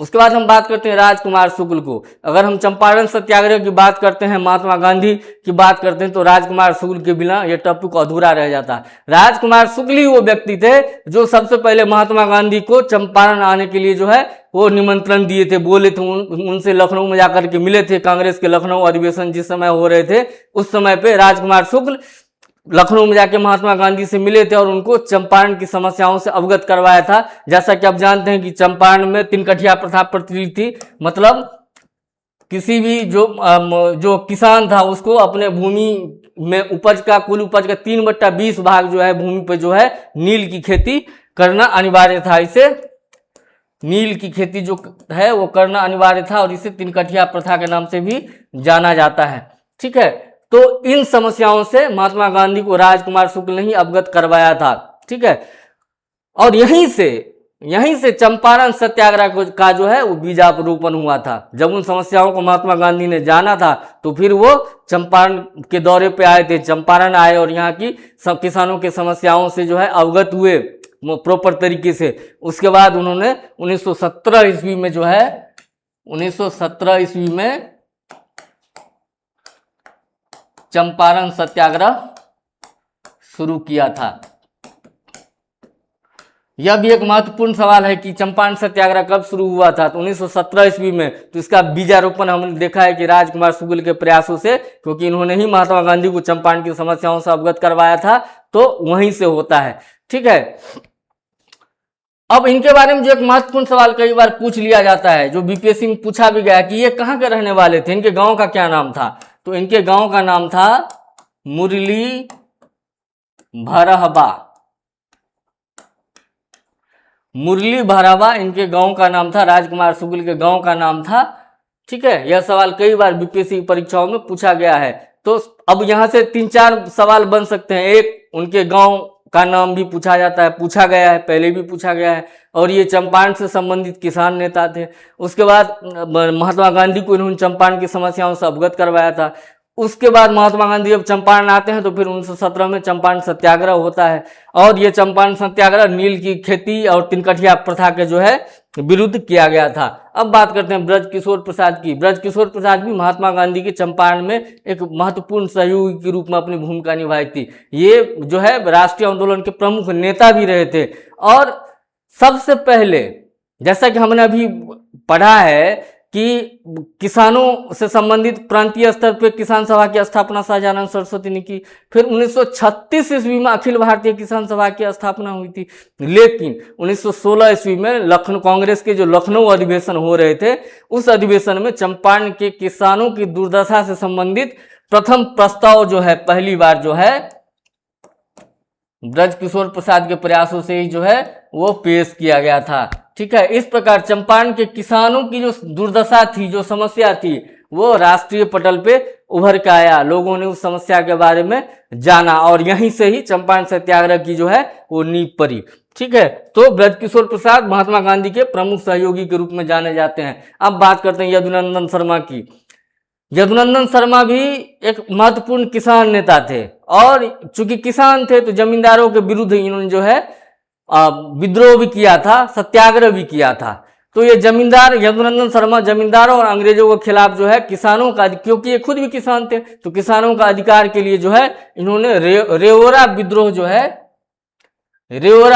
उसके बाद हम बात करते हैं राजकुमार शुक्ल को। अगर हम चंपारण सत्याग्रह की बात करते हैं, महात्मा गांधी की बात करते हैं, तो राजकुमार शुक्ल के बिना यह टॉपिक अधूरा रह जाता। राजकुमार शुक्ल ही वो व्यक्ति थे जो सबसे पहले महात्मा गांधी को चंपारण आने के लिए जो है वो निमंत्रण दिए थे, बोले थे, उनसे लखनऊ में जाकर के मिले थे। कांग्रेस के लखनऊ अधिवेशन जिस समय हो रहे थे, उस समय पे राजकुमार शुक्ल लखनऊ में जाके महात्मा गांधी से मिले थे और उनको चंपारण की समस्याओं से अवगत करवाया था। जैसा कि आप जानते हैं कि चंपारण में 3 कठिया प्रथा प्रचलित थी, मतलब किसी भी जो किसान था उसको अपने भूमि में उपज का, कुल उपज का 3/20 भाग जो है भूमि पर जो है नील की खेती करना अनिवार्य था। इसे नील की खेती जो है वो करना अनिवार्य था और इसे 3 कठिया प्रथा के नाम से भी जाना जाता है। ठीक है, तो इन समस्याओं से महात्मा गांधी को राजकुमार शुक्ल ने ही अवगत करवाया था। ठीक है, और यहीं से यहीं से चंपारण सत्याग्रह का जो है वो बीजारोपण हुआ था। जब उन समस्याओं को महात्मा गांधी ने जाना था तो फिर वो चंपारण के दौरे पे आए थे, चंपारण आए और यहाँ की सब किसानों के समस्याओं से जो है अवगत हुए प्रॉपर तरीके से। उसके बाद उन्होंने 1917 ईस्वी में जो है 1917 ईस्वी में चंपारण सत्याग्रह शुरू किया था। यह भी एक महत्वपूर्ण सवाल है कि चंपारण सत्याग्रह कब शुरू हुआ था, तो 1917 ईस्वी में। तो इसका बीजारोपण हमने देखा है कि राजकुमार शुक्ल के प्रयासों से, क्योंकि इन्होंने ही महात्मा गांधी को चंपारण की समस्याओं से अवगत करवाया था, तो वहीं से होता है। ठीक है, अब इनके बारे में जो एक महत्वपूर्ण सवाल कई बार पूछ लिया जाता है, जो बीपीएससी में पूछा भी गया कि ये कहाँ के रहने वाले थे, इनके गांव का क्या नाम था, तो इनके गांव का नाम था मुरली भरहबा। मुरली भरहबा इनके गांव का नाम था, राजकुमार शुक्ल के गांव का नाम था। ठीक है, यह सवाल कई बार बीपीएससी परीक्षाओं में पूछा गया है। तो अब यहां से 3-4 सवाल बन सकते हैं। एक, उनके गांव का नाम भी पूछा जाता है, पूछा गया है, पहले भी पूछा गया है, और ये चंपारण से संबंधित किसान नेता थे। उसके बाद महात्मा गांधी को इन्होंने चंपारण की समस्याओं से अवगत करवाया था। उसके बाद महात्मा गांधी जब चंपारण आते हैं तो फिर 1917 में चंपारण सत्याग्रह होता है, और ये चंपारण सत्याग्रह नील की खेती और तिनकठिया प्रथा के जो है विरुद्ध किया गया था। अब बात करते हैं ब्रज किशोर प्रसाद की। ब्रज किशोर प्रसाद भी महात्मा गांधी के चंपारण में एक महत्वपूर्ण सहयोगी के रूप में अपनी भूमिका निभाई थी। ये जो है राष्ट्रीय आंदोलन के प्रमुख नेता भी रहे थे। और सबसे पहले, जैसा कि हमने अभी पढ़ा है कि किसानों से संबंधित प्रांतीय स्तर पर किसान सभा की स्थापना शाहजानंद सरस्वती ने की। फिर 1936 ईस्वी में अखिल भारतीय किसान सभा की स्थापना हुई थी। लेकिन 1916 ईस्वी में लखनऊ कांग्रेस के जो लखनऊ अधिवेशन हो रहे थे, उस अधिवेशन में चंपारण के किसानों की दुर्दशा से संबंधित प्रथम प्रस्ताव जो है पहली बार जो है ब्रज किशोर प्रसाद के प्रयासों से ही जो है वो पेश किया गया था। ठीक है, इस प्रकार चंपारण के किसानों की जो दुर्दशा थी, जो समस्या थी, वो राष्ट्रीय पटल पे उभर के आया। लोगों ने उस समस्या के बारे में जाना और यहीं से ही चंपारण सत्याग्रह की जो है वो नींव पड़ी। ठीक है, तो ब्रज किशोर प्रसाद महात्मा गांधी के प्रमुख सहयोगी के रूप में जाने जाते हैं। अब बात करते हैं यदुनंदन शर्मा की। यदुनंदन शर्मा भी एक महत्वपूर्ण किसान नेता थे, और चूंकि किसान थे तो जमींदारों के विरुद्ध इन्होंने जो है विद्रोह भी किया था, सत्याग्रह भी किया था। तो ये जमींदार यदुनंदन शर्मा जमींदारों और अंग्रेजों के खिलाफ जो है किसानों का, क्योंकि ये खुद भी किसान थे, तो किसानों का अधिकार के लिए जो है इन्होंने रेओरा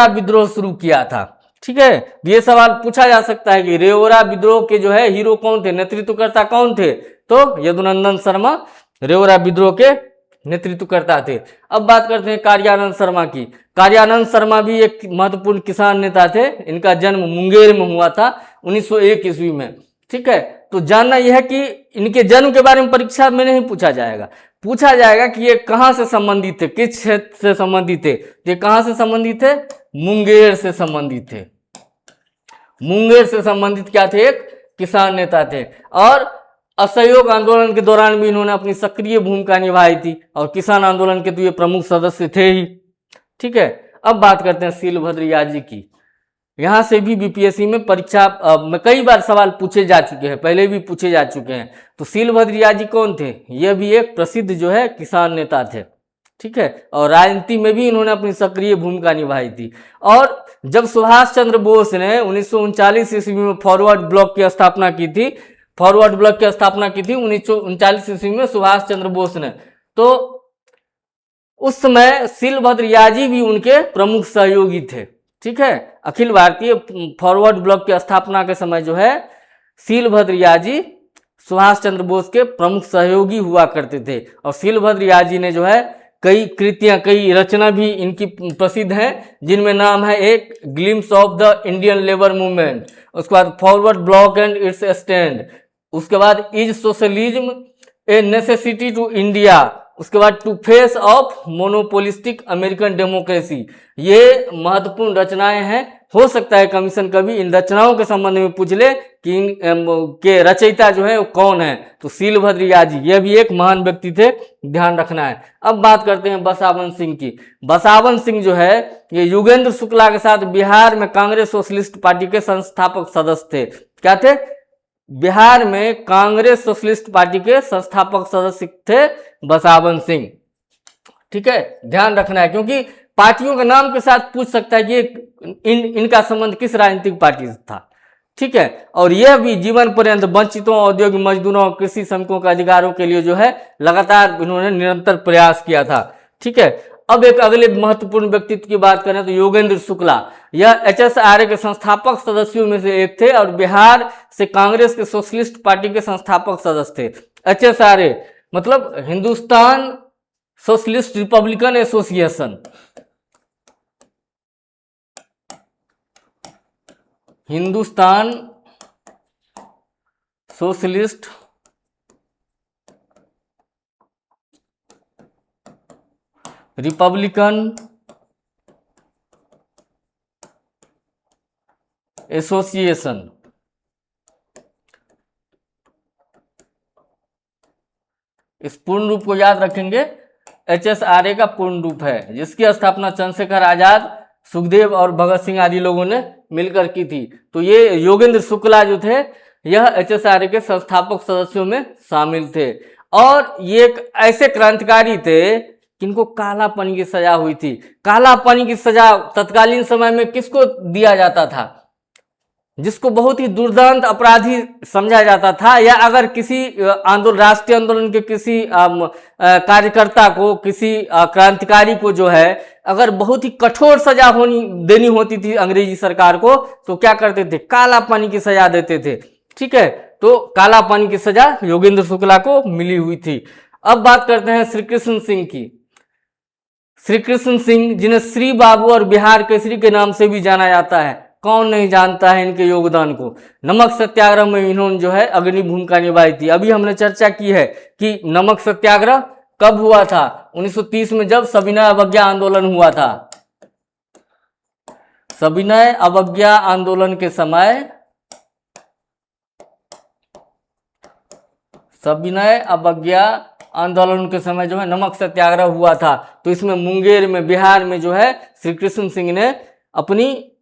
विद्रोह शुरू किया था। ठीक है, ये सवाल पूछा जा सकता है कि रेओरा विद्रोह के जो है हीरो कौन थे, नेतृत्वकर्ता कौन थे, तो यदुनंदन शर्मा रेओरा विद्रोह के नेतृत्वकर्ता थे। अब बात करते हैं कार्यानंद शर्मा की। कार्यानंद शर्मा भी एक महत्वपूर्ण किसान नेता थे। इनका जन्म मुंगेर में हुआ था 1901 ईस्वी में। ठीक है, तो जानना यह है कि इनके जन्म के बारे में परीक्षा में नहीं पूछा जाएगा, पूछा जाएगा कि ये कहाँ से संबंधित थे, किस क्षेत्र से संबंधित थे। ये कहाँ से संबंधित थे? मुंगेर से संबंधित थे। मुंगेर से संबंधित क्या थे? एक किसान नेता थे, और असहयोग आंदोलन के दौरान भी इन्होंने अपनी सक्रिय भूमिका निभाई थी, और किसान आंदोलन के तो ये प्रमुख सदस्य थे ही। ठीक है, अब बात करते हैं सीलभद्र याजी की। यहाँ से भी बीपीएससी में परीक्षा में कई बार सवाल पूछे जा चुके हैं, पहले भी पूछे जा चुके हैं। तो सीलभद्र याजी कौन थे? यह भी एक प्रसिद्ध जो है किसान नेता थे। ठीक है, और राजनीति में भी इन्होंने अपनी सक्रिय भूमिका निभाई थी। और जब सुभाष चंद्र बोस ने 1939 ईस्वी में फॉरवर्ड ब्लॉक की स्थापना की थी, 1939 ईस्वी में सुभाष चंद्र बोस ने, तो उस समय सीलभद्र याजी भी उनके प्रमुख सहयोगी थे। ठीक है, अखिल भारतीय फॉरवर्ड ब्लॉक की स्थापना के समय जो है सीलभद्र याजी सुभाष चंद्र बोस के प्रमुख सहयोगी हुआ करते थे। और सीलभद्र याजी ने जो है कई कृतियां, कई रचना भी इनकी प्रसिद्ध हैं, जिनमें नाम है एक glimpse of the Indian labour movement, उसके बाद Forward Bloc and its stand, उसके बाद is socialism a necessity to India, उसके बाद to face of monopolistic American democracy. ये महत्वपूर्ण रचनाएं हैं हो सकता है कमीशन कभी इन रचनाओं के संबंध में पूछ ले कि इन के रचयिता जो है वो कौन है, तो शीलभद्र याजी यह भी एक महान व्यक्ति थे, ध्यान रखना है। अब बात करते हैं बसावन सिंह की। बसावन सिंह जो है ये युगेंद्र शुक्ला के साथ बिहार में कांग्रेस सोशलिस्ट पार्टी के संस्थापक सदस्य थे। क्या थे? बिहार में कांग्रेस सोशलिस्ट पार्टी के संस्थापक सदस्य थे बसावन सिंह। ठीक है, ध्यान रखना है, क्योंकि पार्टियों के नाम के साथ पूछ सकता है कि इनका संबंध किस राजनीतिक पार्टी से था। ठीक है, और यह भी जीवन पर्यंत वंचितों, औद्योगिक मजदूरों और कृषि श्रमिकों के अधिकारों के लिए जो है लगातार इन्होंने निरंतर प्रयास किया था। ठीक है, अब एक अगले महत्वपूर्ण व्यक्तित्व की बात करें तो योगेंद्र शुक्ला, यह HSRA के संस्थापक सदस्यों में से एक थे और बिहार से कांग्रेस के सोशलिस्ट पार्टी के संस्थापक सदस्य थे। HSRA मतलब Hindustan socialist Republican association, Hindustan socialist Republican association. इस पूर्ण रूप को याद रखेंगे, HSRA का पूर्ण रूप है, जिसकी स्थापना चंद्रशेखर आजाद, सुखदेव और भगत सिंह आदि लोगों ने मिलकर की थी। तो ये योगेंद्र शुक्ला जो थे यह HSRA के संस्थापक सदस्यों में शामिल थे और ये एक ऐसे क्रांतिकारी थे जिनको कालापन की सजा हुई थी। कालापन की सजा तत्कालीन समय में किसको दिया जाता था? जिसको बहुत ही दुर्दांत अपराधी समझा जाता था, या अगर किसी राष्ट्रीय आंदोलन के किसी कार्यकर्ता को, किसी क्रांतिकारी को जो है अगर बहुत ही कठोर सजा देनी होती थी अंग्रेजी सरकार को, तो क्या करते थे? कालापानी की सजा देते थे। ठीक है, तो कालापानी की सजा योगेंद्र शुक्ला को मिली हुई थी। अब बात करते हैं श्री कृष्ण सिंह की। श्री कृष्ण सिंह, जिन्हें श्री बाबू और बिहार केसरी के नाम से भी जाना जाता है, कौन नहीं जानता है इनके योगदान को। नमक सत्याग्रह में इन्होंने जो है अग्रणी भूमिका निभाई थी। अभी हमने चर्चा की है कि नमक सत्याग्रह कब हुआ था? 1930 में, जब सविनय अवज्ञा आंदोलन हुआ था। सविनय अवज्ञा आंदोलन के समय, सविनय अवज्ञा आंदोलन के समय जो है नमक सत्याग्रह हुआ था। तो इसमें मुंगेर में, बिहार में जो है श्री कृष्ण सिंह ने अपनी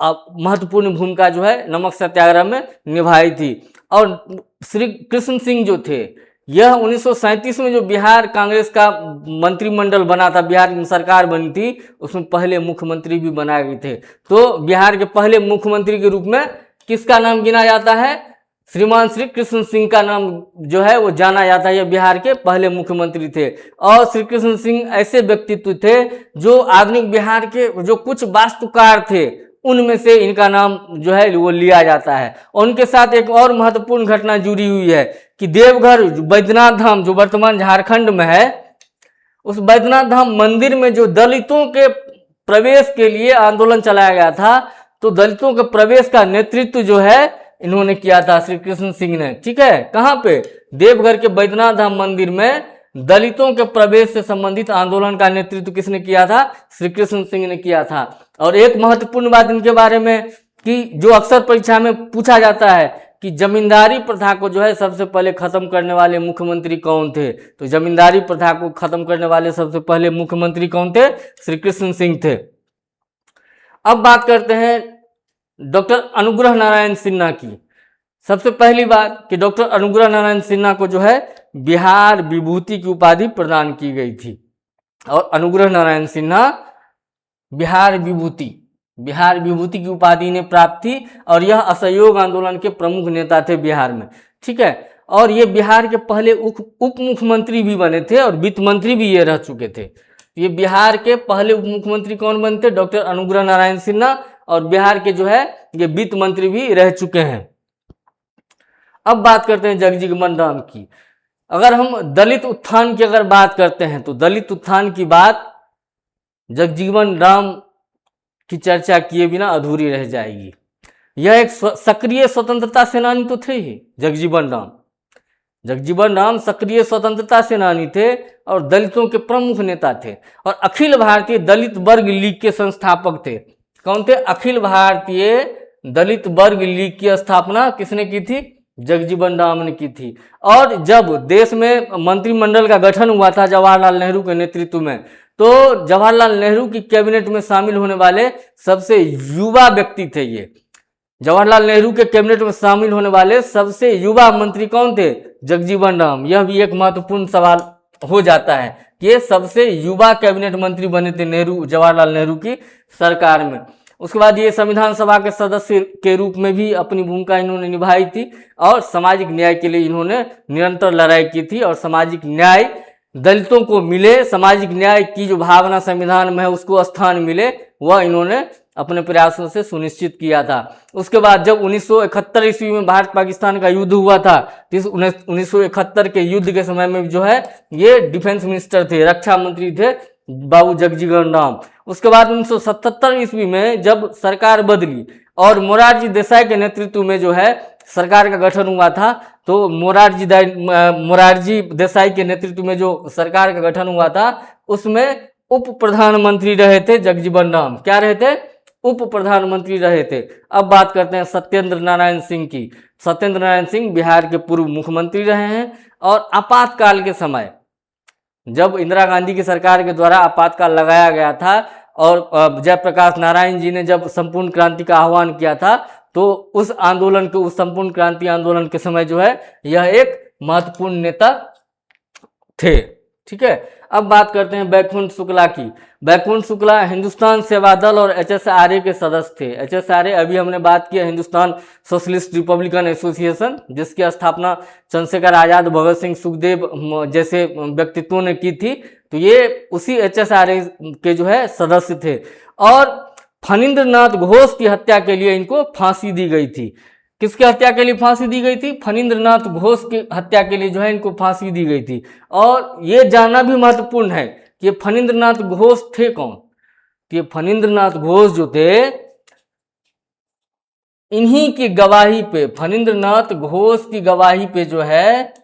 महत्वपूर्ण भूमिका जो है नमक सत्याग्रह में निभाई थी। और श्री कृष्ण सिंह जो थे यह 1937 में जो बिहार कांग्रेस का मंत्रिमंडल बना था, बिहार की सरकार बनी थी, उसमें पहले मुख्यमंत्री भी बनाए गए थे। तो बिहार के पहले मुख्यमंत्री के रूप में किसका नाम गिना जाता है? श्रीमान श्री कृष्ण सिंह का नाम जो है वो जाना जाता है। ये बिहार के पहले मुख्यमंत्री थे और श्री कृष्ण सिंह ऐसे व्यक्तित्व थे जो आधुनिक बिहार के जो कुछ वास्तुकार थे उनमें से इनका नाम जो है वो लिया जाता है। और उनके साथ एक और महत्वपूर्ण घटना जुड़ी हुई है कि देवघर बैद्यनाथ धाम जो वर्तमान झारखंड में है, उस बैद्यनाथ धाम मंदिर में जो दलितों के प्रवेश के लिए आंदोलन चलाया गया था, तो दलितों के प्रवेश का नेतृत्व जो है इन्होंने किया था श्री कृष्ण सिंह ने। ठीक है, कहाँ पे? देवघर के बैद्यनाथ धाम मंदिर में दलितों के प्रवेश से संबंधित आंदोलन का नेतृत्व किसने किया था? श्री कृष्ण सिंह ने किया था। और एक महत्वपूर्ण बात इनके बारे में कि जो अक्सर परीक्षा में पूछा जाता है कि जमींदारी प्रथा को जो है सबसे पहले खत्म करने वाले मुख्यमंत्री कौन थे? तो जमींदारी प्रथा को खत्म करने वाले सबसे पहले मुख्यमंत्री कौन थे? श्री कृष्ण सिंह थे। अब बात करते हैं डॉक्टर अनुग्रह नारायण सिन्हा की। सबसे पहली बात कि डॉक्टर अनुग्रह नारायण सिन्हा को जो है बिहार विभूति की उपाधि प्रदान की गई थी। और अनुग्रह नारायण सिन्हा बिहार विभूति की उपाधि ने प्राप्त थी और यह असहयोग आंदोलन के प्रमुख नेता थे बिहार में। ठीक है, और ये बिहार के पहले उप मुख्यमंत्री भी बने थे और वित्त मंत्री भी ये रह चुके थे। ये बिहार के पहले उप मुख्यमंत्री कौन बने थे? डॉक्टर अनुग्रह नारायण सिन्हा। और बिहार के जो है ये वित्त मंत्री भी रह चुके हैं। अब बात करते हैं जगजीवन राम की। अगर हम दलित उत्थान की अगर बात करते हैं तो दलित उत्थान की बात जगजीवन राम की चर्चा किए बिना अधूरी रह जाएगी। यह एक सक्रिय स्वतंत्रता सेनानी तो थे ही जगजीवन राम सक्रिय स्वतंत्रता सेनानी थे और दलितों के प्रमुख नेता थे और अखिल भारतीय दलित वर्ग लीग के संस्थापक थे। कौन थे? अखिल भारतीय दलित वर्ग लीग की स्थापना किसने की थी? जगजीवन राम ने की थी। और जब देश में मंत्रिमंडल का गठन हुआ था जवाहरलाल नेहरू के नेतृत्व में, तो जवाहरलाल नेहरू की कैबिनेट में शामिल होने वाले सबसे युवा व्यक्ति थे ये। जवाहरलाल नेहरू के कैबिनेट में शामिल होने वाले सबसे युवा मंत्री कौन थे? जगजीवन राम। यह भी एक महत्वपूर्ण सवाल हो जाता है कि ये सबसे युवा कैबिनेट मंत्री बने थे नेहरू, जवाहरलाल नेहरू की सरकार में। उसके बाद ये संविधान सभा के सदस्य के रूप में भी अपनी भूमिका इन्होंने निभाई थी और सामाजिक न्याय के लिए इन्होंने निरंतर लड़ाई की थी और सामाजिक न्याय दलितों को मिले, सामाजिक न्याय की जो भावना संविधान में है उसको स्थान मिले, वह इन्होंने अपने प्रयासों से सुनिश्चित किया था। उसके बाद जब 1971 ईस्वी में भारत पाकिस्तान का युद्ध हुआ था, तो इस 1971 के युद्ध के समय में जो है ये डिफेंस मिनिस्टर थे, रक्षा मंत्री थे बाबू जगजीवन राम। उसके बाद 1977 ईस्वी में जब सरकार बदली और मोरारजी देसाई के नेतृत्व में जो है सरकार का गठन हुआ था, तो मोरारजी देसाई के नेतृत्व में जो सरकार का गठन हुआ था उसमें उप प्रधानमंत्री रहे थे जगजीवन राम। क्या रहे थे? उप प्रधानमंत्री रहे थे। अब बात करते हैं सत्येंद्र नारायण सिंह की। सत्येंद्र नारायण सिंह बिहार के पूर्व मुख्यमंत्री रहे हैं और आपातकाल के समय जब इंदिरा गांधी की सरकार के द्वारा आपातकाल लगाया गया था और जयप्रकाश नारायण जी ने जब संपूर्ण क्रांति का आह्वान किया था, तो उस आंदोलन के, उस संपूर्ण क्रांति आंदोलन के समय जो है यह एक महत्वपूर्ण नेता थे। ठीक है, अब बात करते हैं बैकुंठ शुक्ला की। बैकुंठ शुक्ला हिंदुस्तान सेवा दल और HSRA के सदस्य थे। HSRA अभी हमने बात की हिंदुस्तान सोशलिस्ट रिपब्लिकन एसोसिएशन, जिसकी स्थापना चंद्रशेखर आजाद, भगत सिंह, सुखदेव जैसे व्यक्तित्वों ने की थी। तो ये उसी HSRA के जो है सदस्य थे। और फणींद्रनाथ घोष की हत्या के लिए इनको फांसी दी गई थी। किसकी हत्या के लिए फांसी दी गई थी? फणींद्रनाथ घोष की हत्या के लिए जो है इनको फांसी दी गई थी। और ये जानना भी महत्वपूर्ण है कि ये फणींद्रनाथ घोष थे कौन? तो ये फणींद्रनाथ घोष जो थे, इन्हीं की गवाही पे, फणींद्रनाथ घोष की गवाही पे जो है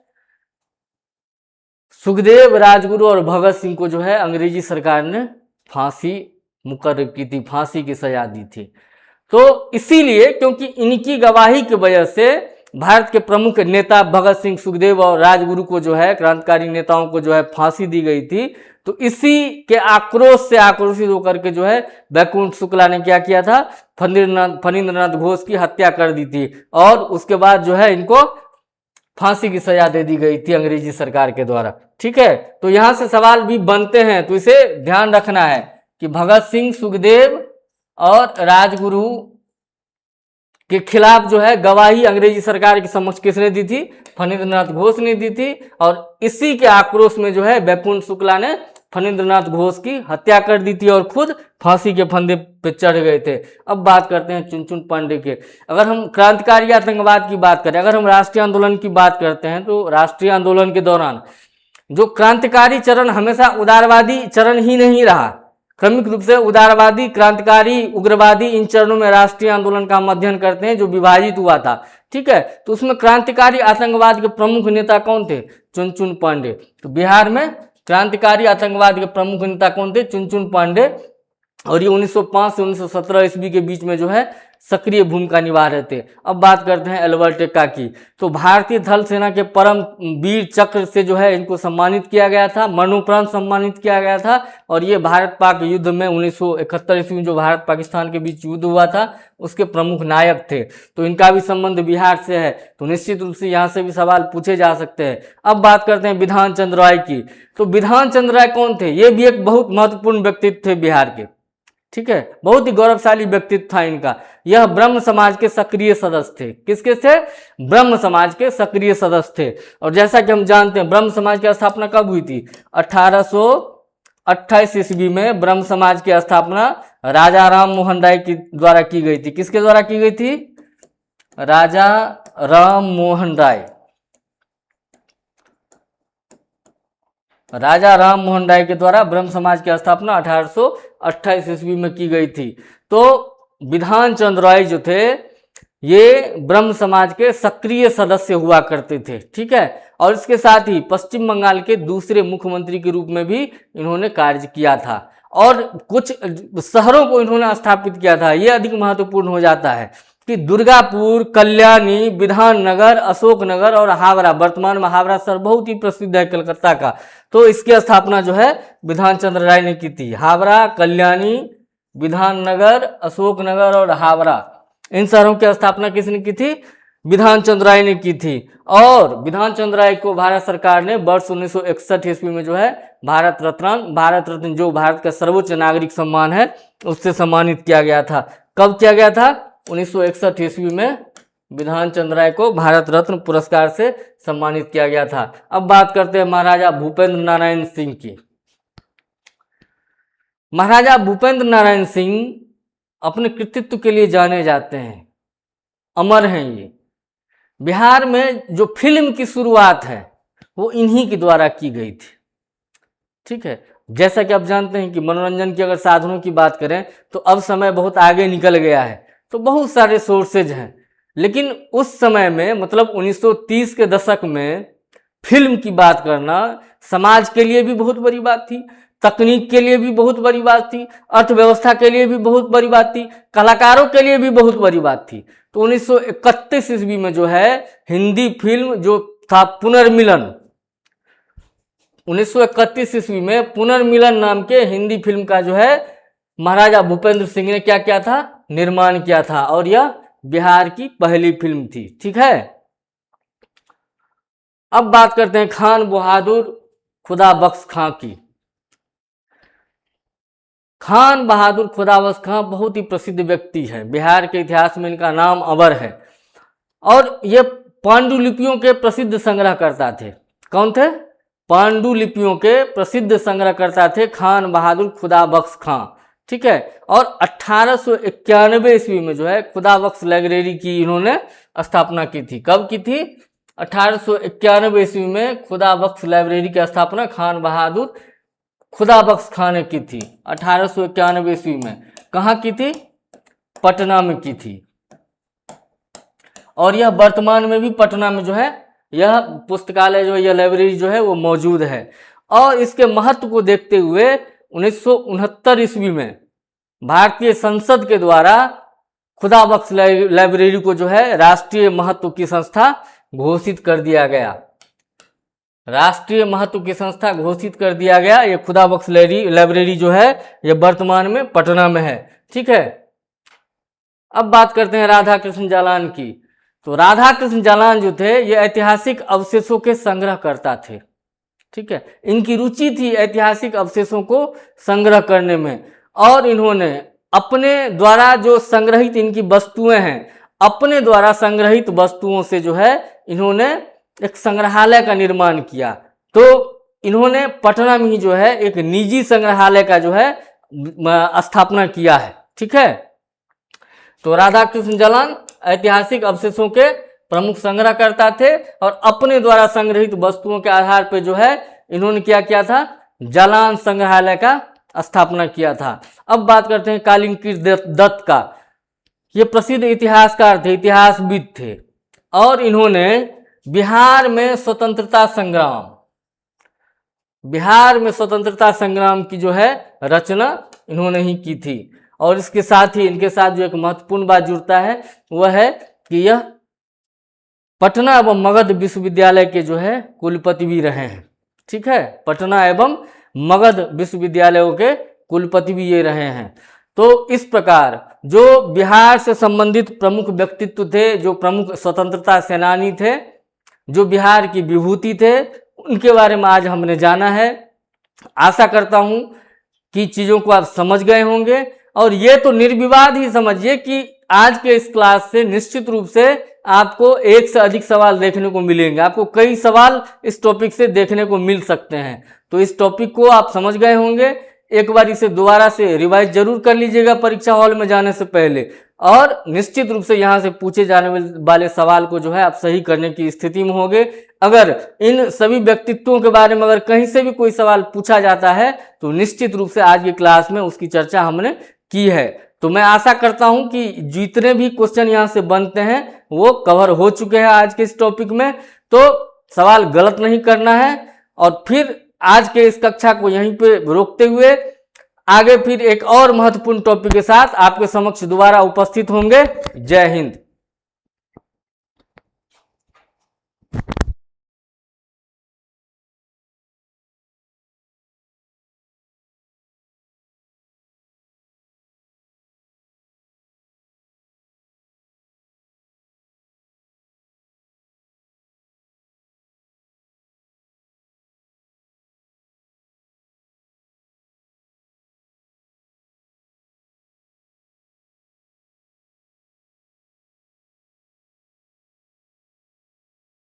सुखदेव, राजगुरु और भगत सिंह को जो है अंग्रेजी सरकार ने फांसी मुकर्रर की थी, फांसी की सजा दी थी। तो इसीलिए क्योंकि इनकी गवाही की वजह से भारत के प्रमुख नेता भगत सिंह, सुखदेव और राजगुरु को जो है, क्रांतिकारी नेताओं को जो है फांसी दी गई थी। तो इसी के आक्रोश से आक्रोशित होकर के जो है बैकुंठ शुक्ला ने क्या किया था? फणींद्रनाथ घोष की हत्या कर दी थी और उसके बाद जो है इनको फांसी की सजा दे दी गई थी अंग्रेजी सरकार के द्वारा। ठीक है, तो यहां से सवाल भी बनते हैं, तो इसे ध्यान रखना है कि भगत सिंह, सुखदेव और राजगुरु के खिलाफ जो है गवाही अंग्रेजी सरकार के समक्ष किसने दी थी? फणींद्रनाथ घोष ने दी थी। और इसी के आक्रोश में जो है बैकुंठ शुक्ला ने फणींद्रनाथ घोष की हत्या कर दी थी और खुद फांसी के फंदे पे चढ़ गए थे। अब बात करते हैं चुनचुन पांडे के। अगर हम क्रांतिकारी आतंकवाद की बात करें, अगर हम राष्ट्रीय आंदोलन की बात करते हैं, तो राष्ट्रीय आंदोलन के दौरान जो क्रांतिकारी चरण हमेशा उदारवादी चरण ही नहीं रहा, क्रमिक रूप से उदारवादी, क्रांतिकारी, उग्रवादी, इन चरणों में राष्ट्रीय आंदोलन का हम अध्ययन करते हैं जो विभाजित हुआ था। ठीक है, तो उसमें क्रांतिकारी आतंकवाद के प्रमुख नेता कौन थे? चुनचुन पांडे। तो बिहार में क्रांतिकारी आतंकवाद के प्रमुख नेता कौन थे? चुनचुन पांडे। और ये 1905 से 1917 ईस्वी के बीच में जो है सक्रिय भूमिका निभा रहे थे। अब बात करते हैं एल्बर्ट एक्का की। तो भारतीय थल सेना के परम वीर चक्र से जो है इनको सम्मानित किया गया था, मरणोपरांत सम्मानित किया गया था। और ये भारत पाक युद्ध में 1971 ईस्वी में जो भारत पाकिस्तान के बीच युद्ध हुआ था उसके प्रमुख नायक थे। तो इनका भी संबंध बिहार से है, तो निश्चित रूप से यहाँ से भी सवाल पूछे जा सकते हैं। अब बात करते हैं बिधान चंद्र राय की। तो बिधान चंद्र राय कौन थे? ये भी एक बहुत महत्वपूर्ण व्यक्तित्व थे बिहार के। ठीक है, बहुत ही गौरवशाली व्यक्तित्व था इनका। यह ब्रह्म समाज के सक्रिय सदस्य थे। किसके थे? ब्रह्म समाज के सक्रिय सदस्य थे। और जैसा कि हम जानते हैं ब्रह्म समाज की स्थापना कब हुई थी? 1828 ईस्वी में ब्रह्म समाज की स्थापना राजा राम मोहन राय के द्वारा की गई थी। किसके द्वारा की गई थी? राजा राम मोहन राय। राजा राम मोहन राय के द्वारा ब्रह्म समाज की स्थापना 1828 ईस्वी में की गई थी। तो बिधान चंद्र राय जो थे ये ब्रह्म समाज के सक्रिय सदस्य हुआ करते थे। ठीक है, और इसके साथ ही पश्चिम बंगाल के दूसरे मुख्यमंत्री के रूप में भी इन्होंने कार्य किया था। और कुछ शहरों को इन्होंने स्थापित किया था। ये अधिक महत्वपूर्ण हो जाता है कि दुर्गापुर, कल्याणी, विधाननगर, अशोकनगर और हावड़ा, वर्तमान में हावड़ा शहर बहुत ही प्रसिद्ध है कलकत्ता का, तो इसकी स्थापना जो है विधान चंद्र राय ने की थी। हावड़ा, कल्याणी, विधाननगर, अशोकनगर और हावड़ा, इन शहरों की स्थापना किसने की थी? विधान चंद्र राय ने की थी। और विधान चंद्र राय को भारत सरकार ने वर्ष 1961 ईस्वी में जो है भारत रत्न जो भारत का सर्वोच्च नागरिक सम्मान है उससे सम्मानित किया गया था। कब किया गया था? 1961 ईस्वी में विधान चंद्र राय को भारत रत्न पुरस्कार से सम्मानित किया गया था। अब बात करते हैं महाराजा भूपेंद्र नारायण सिंह की। महाराजा भूपेंद्र नारायण सिंह अपने कृतित्व के लिए जाने जाते हैं, अमर हैं ये। बिहार में जो फिल्म की शुरुआत है वो इन्हीं के द्वारा की गई थी। ठीक है, जैसा कि आप जानते हैं कि मनोरंजन के अगर साधनों की बात करें तो अब समय बहुत आगे निकल गया है, तो बहुत सारे सोर्सेज हैं, लेकिन उस समय में मतलब 1930 के दशक में फिल्म की बात करना समाज के लिए भी बहुत बड़ी बात थी, तकनीक के लिए भी बहुत बड़ी बात थी, अर्थव्यवस्था के लिए भी बहुत बड़ी बात थी, कलाकारों के लिए भी बहुत बड़ी बात थी। तो 1931 ईस्वी में जो है हिंदी फिल्म जो था पुनर्मिलन, 1931 ईस्वी में पुनर्मिलन नाम के हिंदी फिल्म का जो है महाराजा भूपेंद्र सिंह ने क्या किया था? निर्माण किया था, और यह बिहार की पहली फिल्म थी। ठीक है, अब बात करते हैं खान बहादुर खुदाबख्श खां की। खान बहादुर खुदाबख्श खां बहुत ही प्रसिद्ध व्यक्ति है, बिहार के इतिहास में इनका नाम अमर है, और ये पांडुलिपियों के प्रसिद्ध संग्रहकर्ता थे। कौन थे? पांडुलिपियों के प्रसिद्ध संग्रहकर्ता थे खान बहादुर खुदाबख्श खां। ठीक है, और 1891 ईस्वी में जो है खुदाबख्श लाइब्रेरी की इन्होंने स्थापना की थी। कब की थी? 1891 ईस्वी में खुदाबख्श लाइब्रेरी की स्थापना खान बहादुर खुदाबख्श खां ने की थी 1891 ईस्वी में। कहाँ की थी? पटना में की थी, और यह वर्तमान में भी पटना में जो है यह पुस्तकालय जो यह लाइब्रेरी जो है वो मौजूद है। और इसके महत्व को देखते हुए 1969 ईस्वी में भारतीय संसद के द्वारा खुदाबख्श लाइब्रेरी को जो है राष्ट्रीय महत्व की संस्था घोषित कर दिया गया। राष्ट्रीय महत्व की संस्था घोषित कर दिया गया। ये खुदाबख्श लाइब्रेरी जो है ये वर्तमान में पटना में है। ठीक है, अब बात करते हैं राधा कृष्ण जालान की। तो राधा कृष्ण जालान जो थे ये ऐतिहासिक अवशेषों के संग्रह करता थे। ठीक है, इनकी रुचि थी ऐतिहासिक अवशेषों को संग्रह करने में, और इन्होंने अपने द्वारा जो संग्रहित इनकी वस्तुएं हैं, अपने द्वारा संग्रहित वस्तुओं से जो है इन्होंने एक संग्रहालय का निर्माण किया। तो इन्होंने पटना में ही जो है एक निजी संग्रहालय का जो है स्थापना किया है। ठीक है, तो राधा कृष्ण जालान ऐतिहासिक अवशेषों के प्रमुख संग्रहकर्ता थे, और अपने द्वारा संग्रहित वस्तुओं के आधार पर जो है इन्होंने क्या किया था? जालान संग्रहालय का स्थापना किया था। अब बात करते हैं कालिंकी दत्त का। ये प्रसिद्ध इतिहासकार थे, इतिहासविद थे, और इन्होंने बिहार में स्वतंत्रता संग्राम की जो है रचना इन्होंने ही की थी। और इसके साथ ही इनके साथ जो एक महत्वपूर्ण बात जुड़ता है वह है कि यह पटना एवं मगध विश्वविद्यालय के जो है कुलपति भी रहे हैं। ठीक है, पटना एवं मगध विश्वविद्यालयों के कुलपति भी ये रहे हैं। तो इस प्रकार जो बिहार से संबंधित प्रमुख व्यक्तित्व थे, जो प्रमुख स्वतंत्रता सेनानी थे, जो बिहार की विभूति थे, उनके बारे में आज हमने जाना है। आशा करता हूं कि चीज़ों को आप समझ गए होंगे, और ये तो निर्विवाद ही समझिए कि आज के इस क्लास से निश्चित रूप से आपको एक से अधिक सवाल देखने को मिलेंगे। आपको कई सवाल इस टॉपिक से देखने को मिल सकते हैं। तो इस टॉपिक को आप समझ गए होंगे। एक बार इसे दोबारा से रिवाइज जरूर कर लीजिएगा परीक्षा हॉल में जाने से पहले, और निश्चित रूप से यहाँ से पूछे जाने वाले सवाल को जो है आप सही करने की स्थिति में होंगे। अगर इन सभी व्यक्तित्वों के बारे में अगर कहीं से भी कोई सवाल पूछा जाता है तो निश्चित रूप से आज की क्लास में उसकी चर्चा हमने की है। तो मैं आशा करता हूं कि जितने भी क्वेश्चन यहाँ से बनते हैं वो कवर हो चुके हैं आज के इस टॉपिक में। तो सवाल गलत नहीं करना है, और फिर आज के इस कक्षा को यहीं पे रोकते हुए आगे फिर एक और महत्वपूर्ण टॉपिक के साथ आपके समक्ष दोबारा उपस्थित होंगे। जय हिंद।